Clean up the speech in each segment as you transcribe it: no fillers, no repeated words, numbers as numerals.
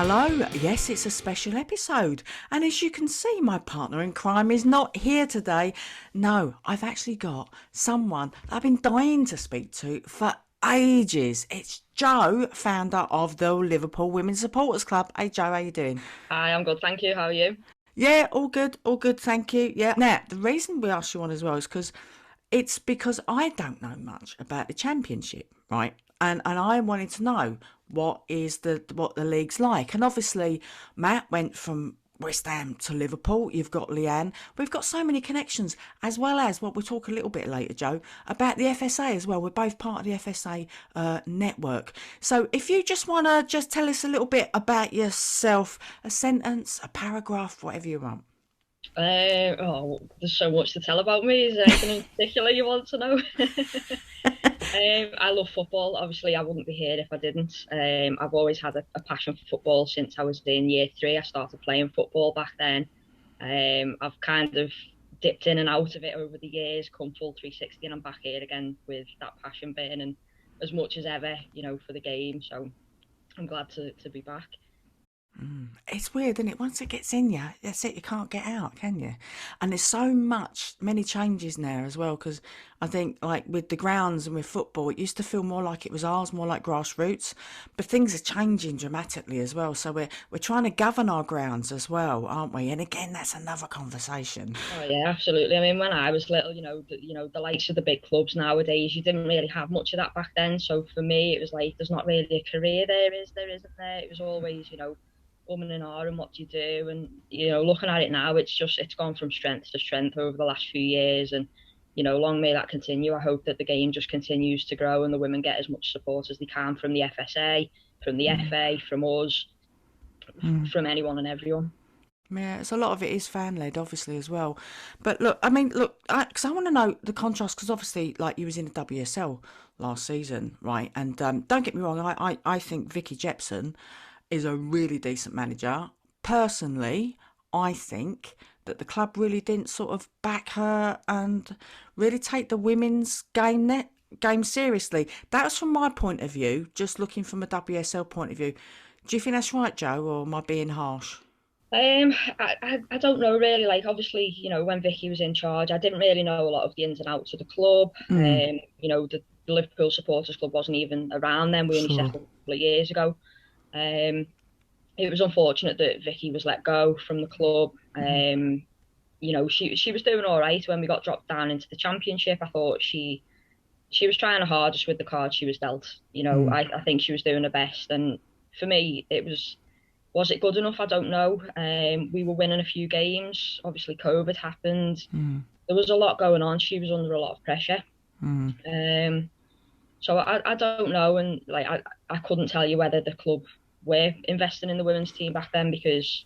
Hello, yes, it's a special episode. And as you can see, my partner in crime is not here today. No, I've actually got someone I've been dying to speak to for ages. It's Jo, founder of the Liverpool Women's Supporters Club. Hey Jo, how you doing? Hi, I'm good, thank you. How are you? Yeah, all good, thank you. Yeah. Now, the reason we asked you on as well is because I don't know much about the championship, right? And I wanted to know what the league's like. And obviously, Matt went from West Ham to Liverpool. You've got Leanne. We've got so many connections, as well as what we'll talk a little bit later, Joe, about the FSA as well. We're both part of the FSA network. So if you just want to just tell us a little bit about yourself, a sentence, a paragraph, whatever you want. There's so much to tell about me. Is there anything in particular you want to know? I love football. Obviously, I wouldn't be here if I didn't. I've always had a passion for football since I was in year three. I started playing football back then. I've kind of dipped in and out of it over the years, come full 360, and I'm back here again with that passion burning as much as ever, for the game. So I'm glad to be back. It's weird, isn't it? Once it gets in you, that's it. You can't get out, can you? And there's so many changes now as well. Because I think, like with the grounds and with football, it used to feel more like it was ours, more like grassroots. But things are changing dramatically as well. So we're trying to govern our grounds as well, aren't we? And again, that's another conversation. Oh yeah, absolutely. I mean, when I was little, the likes of the big clubs nowadays, you didn't really have much of that back then. So for me, it was like there's not really a career there, is there? Isn't there? It was always, woman and R and what do you do? And looking at it now, it's gone from strength to strength over the last few years, and long may that continue. I hope that the game just continues to grow and the women get as much support as they can from the FSA, from the FA, from us, from anyone and everyone. Yeah, it's a lot of it is fan led, obviously as well. But look, I mean, look, because I want to know the contrast. Because obviously, like you was in the WSL last season, right? And don't get me wrong, I think Vicky Jepson is a really decent manager. Personally, I think that the club really didn't sort of back her and really take the women's game seriously. That's from my point of view, just looking from a WSL point of view. Do you think that's right, Joe, or am I being harsh? I don't know really. Like obviously, when Vicky was in charge, I didn't really know a lot of the ins and outs of the club. Mm, The Liverpool Supporters Club wasn't even around then. We only set sure. up a couple of years ago. Um, it was unfortunate that Vicky was let go from the club. She was doing all right when we got dropped down into the Championship. I thought she was trying her hardest with the cards she was dealt. Mm, I think she was doing her best, and for me, was it good enough? I don't know. We were winning a few games. Obviously, COVID happened. mm, There was a lot going on. She was under a lot of pressure. mm. Um, so I don't know, and like I couldn't tell you whether the club were investing in the women's team back then because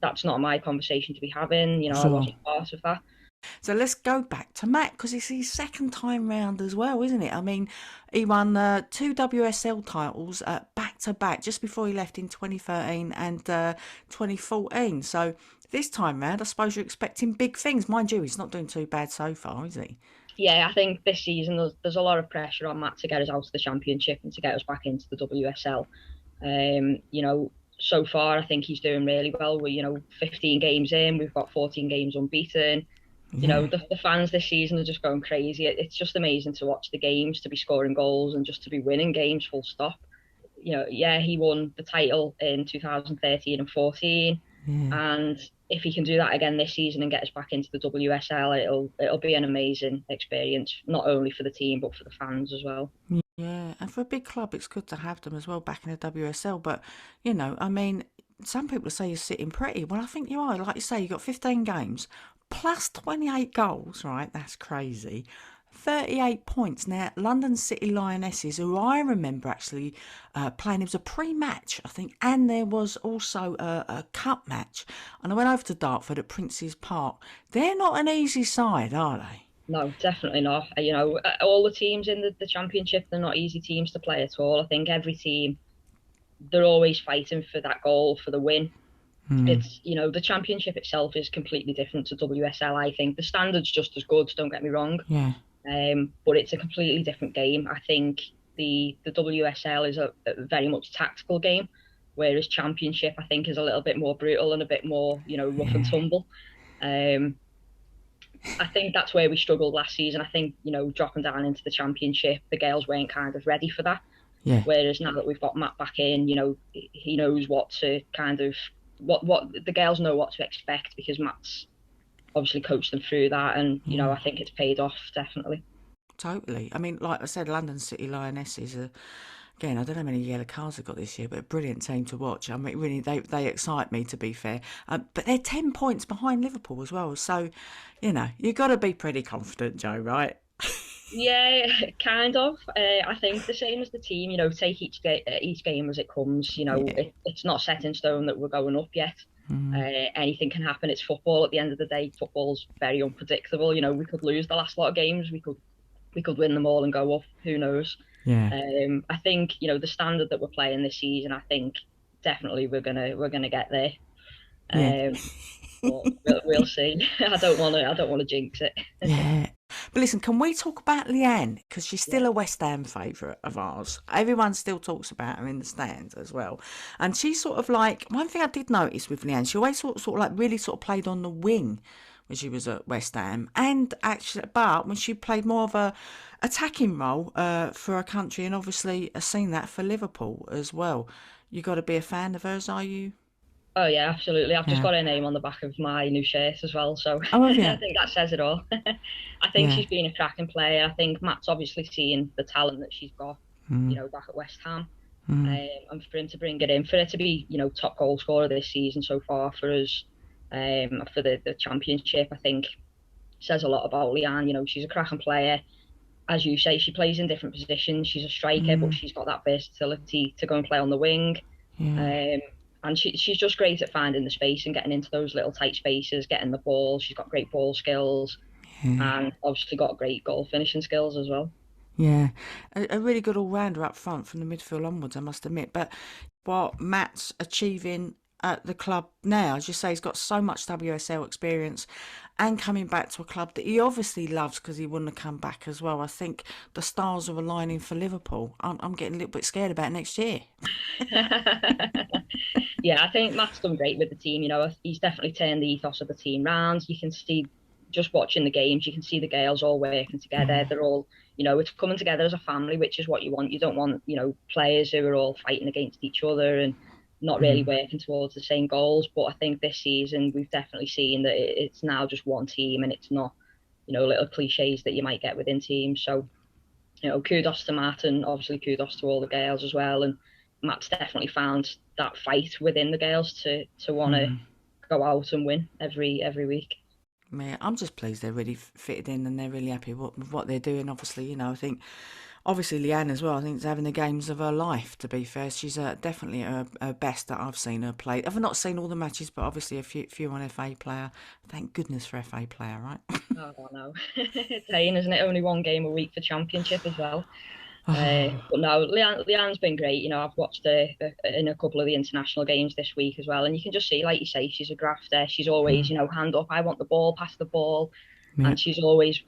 that's not my conversation to be having. I Sure. wasn't part of that. So let's go back to Matt because it's his second time round as well, isn't it? I mean, he won two WSL titles back to back just before he left in 2013 and 2014. So this time round, I suppose you're expecting big things. Mind you, he's not doing too bad so far, is he? Yeah, I think this season there's a lot of pressure on Matt to get us out of the Championship and to get us back into the WSL. So far I think he's doing really well. 15 games in, we've got 14 games unbeaten. Yeah. The fans this season are just going crazy. It's just amazing to watch the games, to be scoring goals and just to be winning games full stop. Yeah, he won the title in 2013 and 14. Yeah. And if he can do that again this season and get us back into the WSL, it'll be an amazing experience, not only for the team but for the fans as well. Yeah, and for a big club, it's good to have them as well back in the WSL. But, I mean, some people say you're sitting pretty. Well, I think you are. Like you say, you got 15 games plus 28 goals, right? That's crazy. 38 points. Now, London City Lionesses, who I remember actually playing, it was a pre-match, I think, and there was also a cup match. And I went over to Dartford at Prince's Park. They're not an easy side, are they? No, definitely not. All the teams in the Championship, they're not easy teams to play at all. I think every team, they're always fighting for that goal, for the win. Hmm. The Championship itself is completely different to WSL. I think the standard's just as good, don't get me wrong. Yeah. But it's a completely different game. I think the WSL is a very much tactical game. whereas Championship I think is a little bit more brutal and a bit more, rough and Yeah. tumble. Um, I think that's where we struggled last season. I think, dropping down into the Championship, the girls weren't kind of ready for that. Yeah. Whereas now that we've got Matt back in, he knows what to kind of what the girls know what to expect because Matt's obviously coached them through that, and I think it's paid off definitely. Totally. I mean, like I said, London City Lionesses are, again, I don't know how many yellow cards they've got this year, but a brilliant team to watch. I mean, really, they excite me, to be fair. But they're 10 points behind Liverpool as well. So, you've got to be pretty confident, Joe, right? Yeah, kind of. I think the same as the team, take each game as it comes. Yeah. It's not set in stone that we're going up yet. Mm, Anything can happen. It's football. At the end of the day, football's very unpredictable. We could lose the last lot of games. We could win them all and go up. Who knows? yeah. I think the standard that we're playing this season. I think definitely we're gonna get there. Yeah. Um, but we'll see. I don't want to jinx it. Yeah. But listen, can we talk about Leanne? Because she's Yeah. still a West Ham favourite of ours. Everyone still talks about her in the stands as well. And she's sort of like, one thing I did notice with Leanne, she always sort of like really sort of played on the wing when she was at West Ham. And actually, but when she played more of a attacking role for her country, and obviously I've seen that for Liverpool as well. You got to be a fan of hers, are you? Oh yeah, absolutely. I've just Yeah. got her name on the back of my new shirt as well, so Oh, have you? I think that says it all. I think Yeah. she's been a cracking player. I think Matt's obviously seen the talent that she's got, Mm, back at West Ham. mm, And for him to bring it in, for her to be, top goal scorer this season so far for us, for the championship, I think says a lot about Leanne. She's a cracking player. As you say, she plays in different positions. She's a striker, but mm, she's got that versatility to go and play on the wing. yeah. Um, and she's just great at finding the space and getting into those little tight spaces, getting the ball. She's got great ball skills Yeah. and obviously got great goal finishing skills as well. Yeah, a really good all-rounder up front from the midfield onwards, I must admit. But what Matt's achieving at the club now, as you say, he's got so much WSL experience and coming back to a club that he obviously loves because he wouldn't have come back as well. I think the stars are aligning for Liverpool. I'm getting a little bit scared about next year. Yeah, I think Matt's done great with the team. He's definitely turned the ethos of the team round. You can see just watching the games, you can see the girls all working together. Yeah. They're all, it's coming together as a family, which is what you want. You don't want, players who are all fighting against each other and not really Mm, working towards the same goals. But I think this season we've definitely seen that it's now just one team and it's not, little cliches that you might get within teams. So kudos to Matt and obviously kudos to all the girls as well. And Matt's definitely found that fight within the girls to want to mm. go out and win every week. Yeah, I'm just pleased they're really fitted in and they're really happy with what they're doing. Obviously, I think obviously Leanne as well. I think is having the games of her life. To be fair, she's definitely her best that I've seen her play. I've not seen all the matches, but obviously a few on FA player. Thank goodness for FA player, right? Oh, I don't know. It's saying, isn't it? Only one game a week for Championship as well. But no, Leanne's been great. I've watched her in a couple of the international games this week as well, and you can just see, like you say, she's a grafter. She's always, hand up. I want the ball, pass the ball, Yeah. and she's always,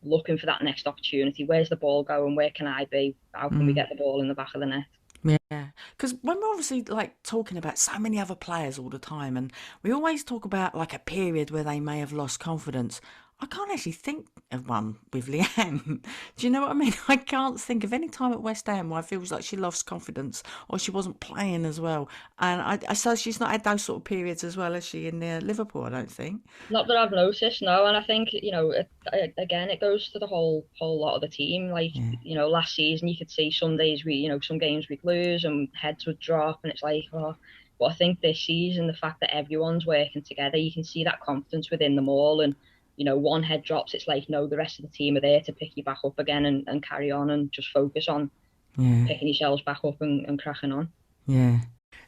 looking for that next opportunity. Where's the ball going? Where can I be? How can we get the ball in the back of the net? Yeah, because when we're obviously like talking about so many other players all the time, and we always talk about like a period where they may have lost confidence. I can't actually think of one with Leanne. Do you know what I mean? I can't think of any time at West Ham where I feels like she lost confidence or she wasn't playing as well. And I so she's not had those sort of periods as well as she in Liverpool. I don't think. Not that I've noticed, no. And I think, again, it goes to the whole lot of the team. Like, Yeah. last season you could see some days some games we'd lose and heads would drop, and it's like, oh. But I think this season, the fact that everyone's working together, you can see that confidence within them all. And one head drops, it's like, no, the rest of the team are there to pick you back up again and carry on and just focus on Yeah. picking yourselves back up and cracking on. Yeah.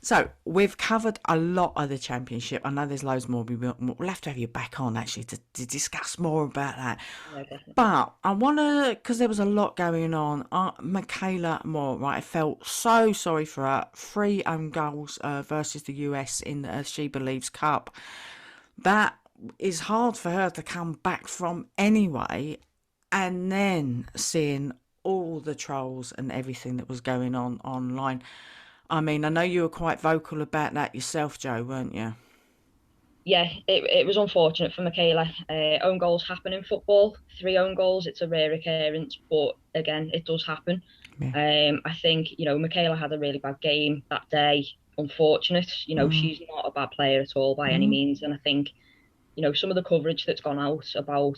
So we've covered a lot of the championship. I know there's loads more. We'll have to have you back on actually to discuss more about that. Yeah, definitely. But I want to, because there was a lot going on. Michaela Moore, right? I felt so sorry for her. 3 own goals versus the US in the She Believes Cup. That is hard for her to come back from anyway. And then seeing all the trolls and everything that was going on online. I mean, I know you were quite vocal about that yourself, Jo, weren't you? Yeah, it was unfortunate for Michaela. Own goals happen in football. Three own goals, it's a rare occurrence, but again, it does happen. Yeah. I think, Michaela had a really bad game that day. Unfortunate, she's not a bad player at all by any means. And I think, some of the coverage that's gone out about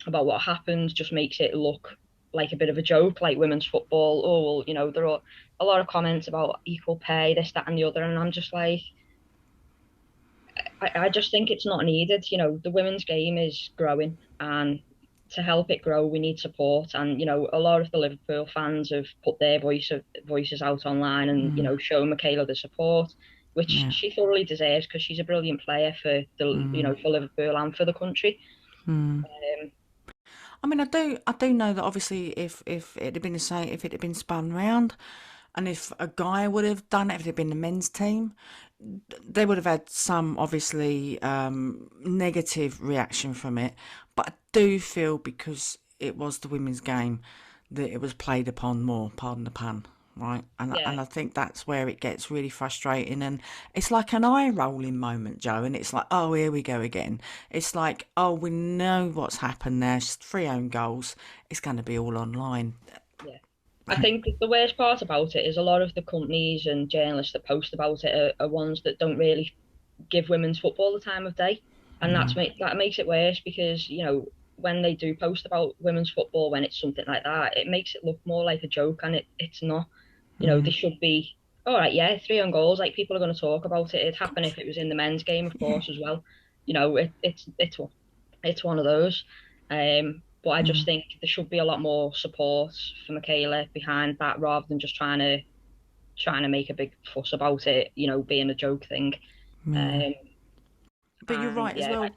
what happened just makes it look like a bit of a joke, like women's football. Oh, well, there are a lot of comments about equal pay, this, that, and the other. And I'm just like, I just think it's not needed. The women's game is growing, and to help it grow, we need support. And a lot of the Liverpool fans have put their voices out online, and show Michaela the support, which Yeah. she thoroughly deserves because she's a brilliant player for the for Liverpool and for the country. Um, I mean, I do know that obviously if it had been the same, if it had been spun round, and if a guy would have done it, if it had been the men's team, they would have had some obviously negative reaction from it. But I do feel because it was the women's game that it was played upon more, pardon the pun, right? yeah, And I think that's where it gets really frustrating, and it's like an eye rolling moment, Jo, and it's like, oh, here we go again. It's like, oh, we know what's happened there. It's three own goals. It's going to be all online. yeah. I think the worst part about it is a lot of the companies and journalists that post about it are ones that don't really give women's football the time of day, and that makes it worse because when they do post about women's football when it's something like that, it makes it look more like a joke, and it's not. They should be all right. Yeah, three on goals. Like people are going to talk about it. It'd happen if it was in the men's game, of Yeah. course, as well. It's one of those. But I just think there should be a lot more support for Michaela behind that rather than just trying to make a big fuss about it, being a joke thing. Yeah. Um, But you're and right as yeah, well.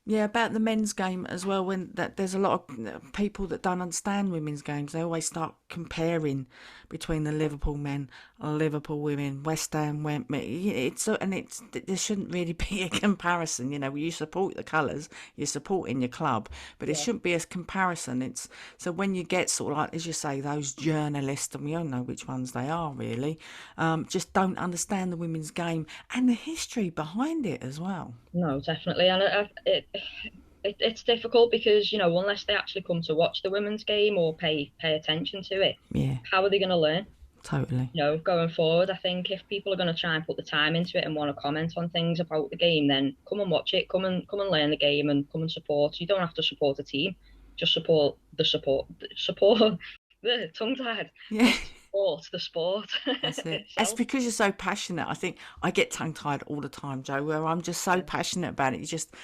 Yeah, about the men's game as well. When that there's a lot of people that don't understand women's games. They always start comparing between the Liverpool men, Liverpool women, West Ham women. It's there shouldn't really be a comparison. You support the colours, you're supporting your club, but it yeah, shouldn't be a comparison. It's so when you get sort of like, as you say, those journalists, and we all know which ones they are really, just don't understand the women's game and the history behind it as well. no, definitely. And it's difficult because unless they actually come to watch the women's game or pay attention to it, Yeah, how are they going to learn? totally. Going forward, I think if people are going to try and put the time into it and want to comment on things about the game, then come and watch it, come and learn the game, and come and support. You don't have to support a team, just support the tongue tied, Yeah. just support the sport That's it. It's itself. because you're so passionate. I think I get tongue tied all the time, Jo, where I'm just so Yeah, passionate about it. You just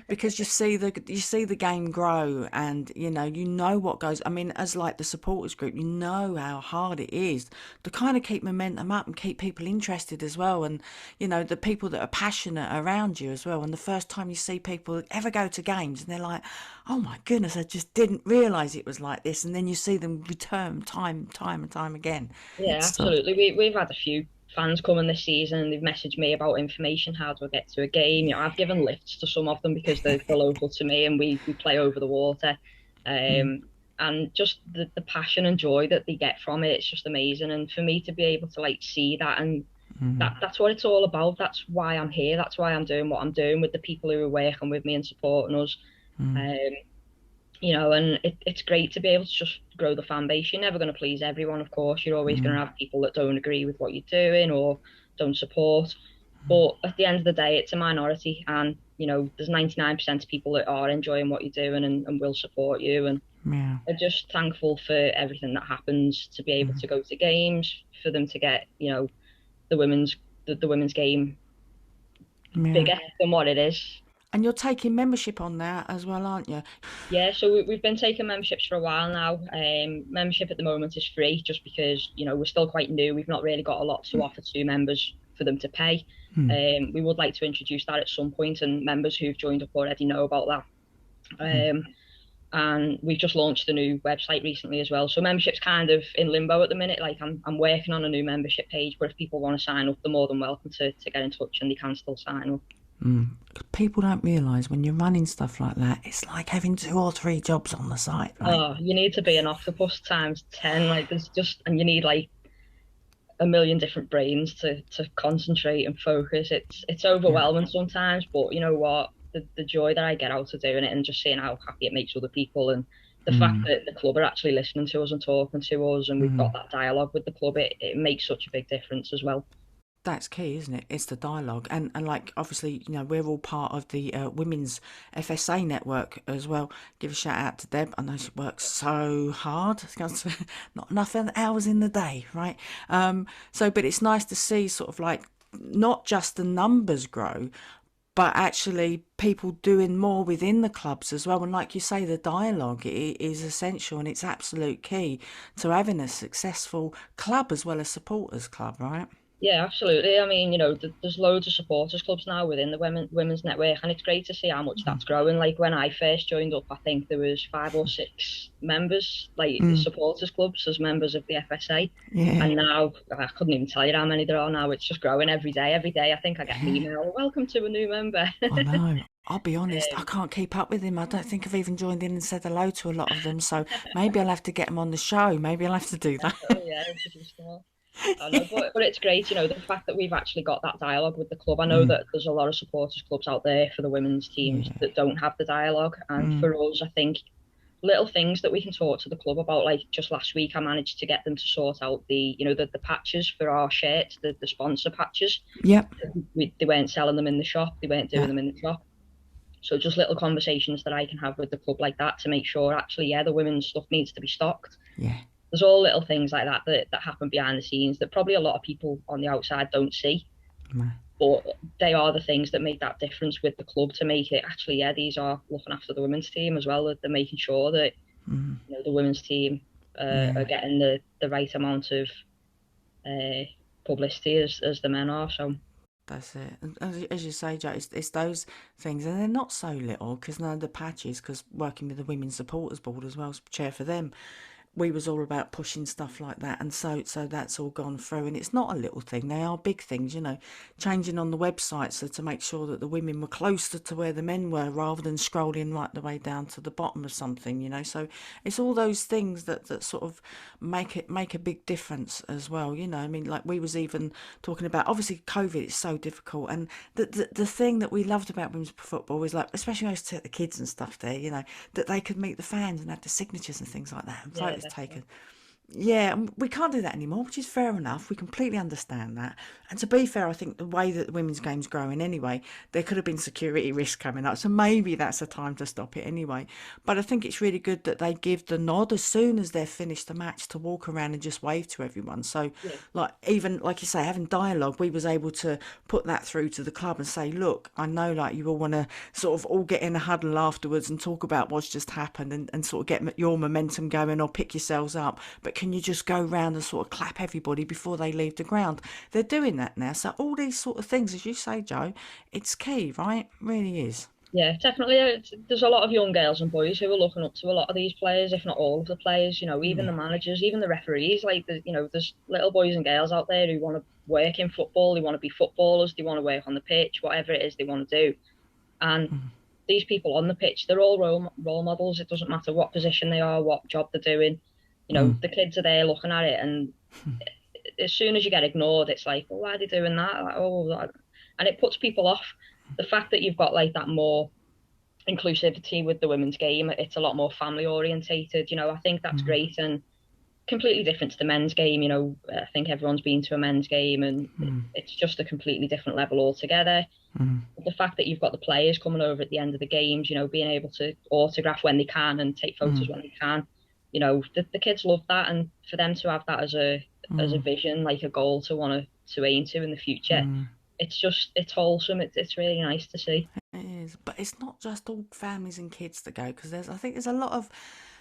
because you see the game grow, and you know what goes. I mean, as like the supporters group, you know how hard it is to kind of keep momentum up and keep people interested as well, and the people that are passionate around you as well. And the first time you see people ever go to games, and they're like, "Oh my goodness, I just didn't realise it was like this," and then you see them return time and time again. yeah, It's absolutely. We've had a few fans coming this season and they've messaged me about information, how do I get to a game? I've given lifts to some of them because they're local to me and we play over the water. Um, and just the passion and joy that they get from it, it's just amazing. And for me to be able to like see that, and that's what it's all about. That's why I'm here. That's why I'm doing what I'm doing with the people who are working with me and supporting us. Um, and it's great to be able to just grow the fan base. You're never going to please everyone, of course. You're always going to have people that don't agree with what you're doing or don't support. But at the end of the day, it's a minority, and there's 99% of people that are enjoying what you're doing and will support you. And yeah, I'm just thankful for everything that happens to be able to go to games, for them to get the women's the women's game yeah. bigger than what it is. And you're taking membership on that as well, aren't you? Yeah, so we've been taking memberships for a while now. Membership at the moment is free just because, we're still quite new. We've not really got a lot to offer to members for them to pay. We would like to introduce that at some point, and members who've joined up already know about that. And we've just launched a new website recently as well. So membership's kind of in limbo at the minute. Like I'm working on a new membership page, but if people want to sign up, they're more than welcome to get in touch, and they can still sign up. People don't realise when you're running stuff like that, it's like having two or three jobs on the side, right? Oh, you need to be an octopus times 10. Like there's just, and you need like a million different brains to concentrate and focus. It's Yeah. overwhelming sometimes, but you know what? The joy that I get out of doing it and just seeing how happy it makes other people, and the fact Mm. that the club are actually listening to us and talking to us, and we've got Mm. that dialogue with the club, it makes such a big difference as well. That's key, isn't it? It's the dialogue, and like obviously, we're all part of the women's FSA network as well. Give a shout out to Deb. I know she works so hard. It's got not enough hours in the day, right? So, but it's nice to see sort of like not just the numbers grow, but actually people doing more within the clubs as well. And like you say, the dialogue is essential, and it's absolute key to having a successful club as well as supporters club, right? Yeah, absolutely. I mean, there's loads of supporters clubs now within the women's network, and it's great to see how much that's growing. Like when I first joined up, I think there was 5 or 6 members, like Mm. supporters clubs as members of the FSA, Yeah. and now I couldn't even tell you how many there are now. It's just growing every day. Every day, I think I get an Yeah, email, "Welcome to a new member." I know. I'll be honest, I Um, can't keep up with him. I don't think I've even joined in and said hello to a lot of them. So maybe I'll have to get him on the show. Maybe I'll have to do that. definitely, yeah, introduce them all. I know, but it's great, the fact that we've actually got that dialogue with the club. I know Mm, that there's a lot of supporters clubs out there for the women's teams yeah. that don't have the dialogue, and Mm, for us, I think little things that we can talk to the club about. Like just last week, I managed to get them to sort out the patches for our shirts, the sponsor patches. yep. They weren't selling them in the shop, they weren't doing Yeah. them in the shop. So just little conversations that I can have with the club like that to make sure actually, yeah, the women's stuff needs to be stocked. Yeah. There's all little things like that happen behind the scenes that probably a lot of people on the outside don't see, Mm, but they are the things that make that difference with the club to make it actually, yeah, these are looking after the women's team as well. That they're making sure that mm, the women's team are yeah. getting the right amount of uh, publicity as the men are. So That's it. And as you say, Joe, it's those things, and they're not so little because none of the patches, because working with the Women's Supporters Board as well, chair for them, we was all about pushing stuff like that, and so that's all gone through, and it's not a little thing, they are big things, changing on the website so to make sure that the women were closer to where the men were rather than scrolling right the way down to the bottom of something, so it's all those things that sort of make a big difference as well. I mean, like we was even talking about, obviously COVID is so difficult, and the thing that we loved about women's football was, like, especially when I used to take the kids and stuff there, that they could meet the fans and have the signatures and things like that and yeah, photos definitely. taken. Yeah, and we can't do that anymore, which is fair enough. We completely understand that. And to be fair, I think the way that the women's game's growing anyway, there could have been security risks coming up. So maybe that's the time to stop it anyway. But I think it's really good that they give the nod as soon as they've finished the match to walk around and just wave to everyone. So, Yeah, like, even like you say, having dialogue, we was able to put that through to the club and say, look, I know like you all want to sort of all get in a huddle afterwards and talk about what's just happened, and sort of get your momentum going or pick yourselves up. But can you just go round and sort of clap everybody before they leave the ground? They're doing that now. So all these sort of things, as you say, Joe, it's key, right? It really is. yeah, definitely. There's a lot of young girls and boys who are looking up to a lot of these players, if not all of the players. Even Yeah. the managers, even the referees. Like, there's little boys and girls out there who want to work in football. They want to be footballers. They want to work on the pitch, whatever it is they want to do. And these people on the pitch, they're all role models. It doesn't matter what position they are, what job they're doing. Mm. The kids are there looking at it, and as soon as you get ignored, it's like, well, why are they doing that? Like, oh, and it puts people off. The fact that you've got like that more inclusivity with the women's game, it's a lot more family orientated. I think that's great and completely different to the men's game. I think everyone's been to a men's game, and it's just a completely different level altogether. The fact that you've got the players coming over at the end of the games, being able to autograph when they can and take photos when they can, the kids love that, and for them to have that as a vision, like a goal to want to aim to in the future, it's wholesome. It's really nice to see. It is, but it's not just all families and kids that go, because I think there's a lot of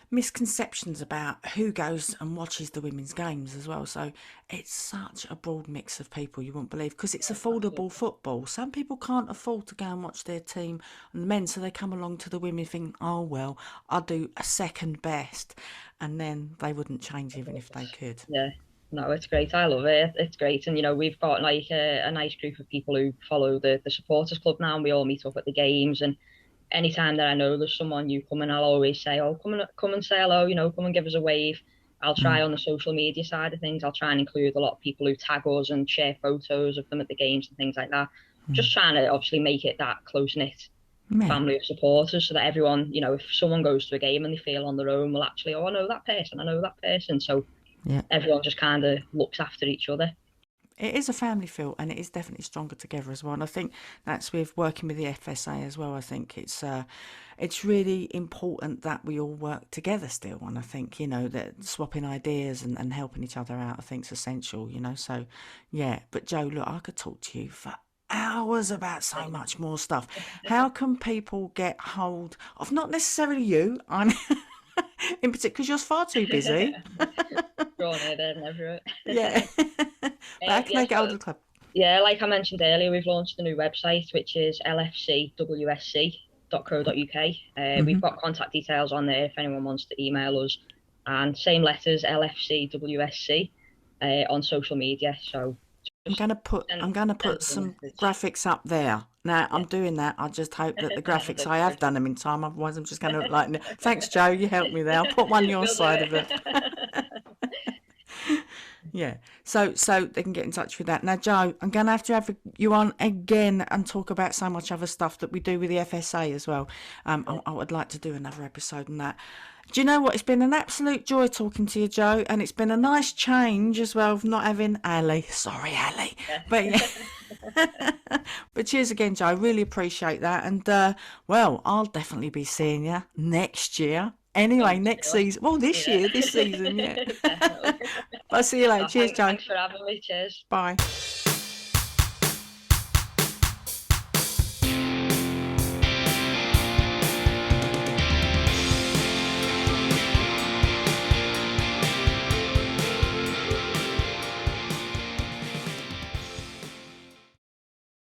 misconceptions about who goes and watches the women's games as well. So it's such a broad mix of people you wouldn't believe, because it's Yeah, affordable absolutely. football. Some people can't afford to go and watch their team and the men, so they come along to the women thinking, oh well, I'll do a second best, and then they wouldn't change even if they could. Yeah, no, it's great. I love it. It's great, and we've got like a nice group of people who follow the supporters club now, and we all meet up at the games. And anytime that I know there's someone new coming, I'll always say, "Oh, come and say hello. Come and give us a wave." I'll try on the social media side of things. I'll try and include a lot of people who tag us and share photos of them at the games and things like that. Just trying to obviously make it that close knit Yeah. family of supporters so that everyone, you know, if someone goes to a game and they feel on their own, well, actually, oh, I know that person, I know that person. So Yeah. everyone just kind of looks after each other. It is a family feel, and it is definitely stronger together as well. And I think that's with working with the FSA as well. I think it's really important that we all work together still. And I think, you know, that swapping ideas and helping each other out, I think is essential, you know. So, yeah. But Jo, look, I could talk to you for hours about so much more stuff. How can people get hold of, not necessarily you, I'm in particular, because you're far too busy. Drawn here, there, and everywhere. Yeah. But how can they get hold of the club? Yeah, like I mentioned earlier, we've launched a new website, which is lfcwsc.co.uk. We've got contact details on there if anyone wants to email us. And same letters, lfcwsc, on social media. So I'm gonna put some graphics up there. Now I'm doing that. I just hope that the graphics I have done them in time. Otherwise, I'm just gonna like. Thanks, Jo. You helped me there. I'll put one on your side of it. Yeah. So they can get in touch with that. Now, Jo, I'm gonna have you on again and talk about so much other stuff that we do with the FSA as well. I would like to do another episode on that. Do you know what? It's been an absolute joy talking to you, Jo, and it's been a nice change as well of not having Allie. Sorry, Allie. Yeah. But yeah. But cheers again, Jo. I really appreciate that. And well, I'll definitely be seeing you next year. Anyway, next season. Well, this season, yeah. I'll see you later. Cheers, Jo. Thanks for having me. Cheers. Bye.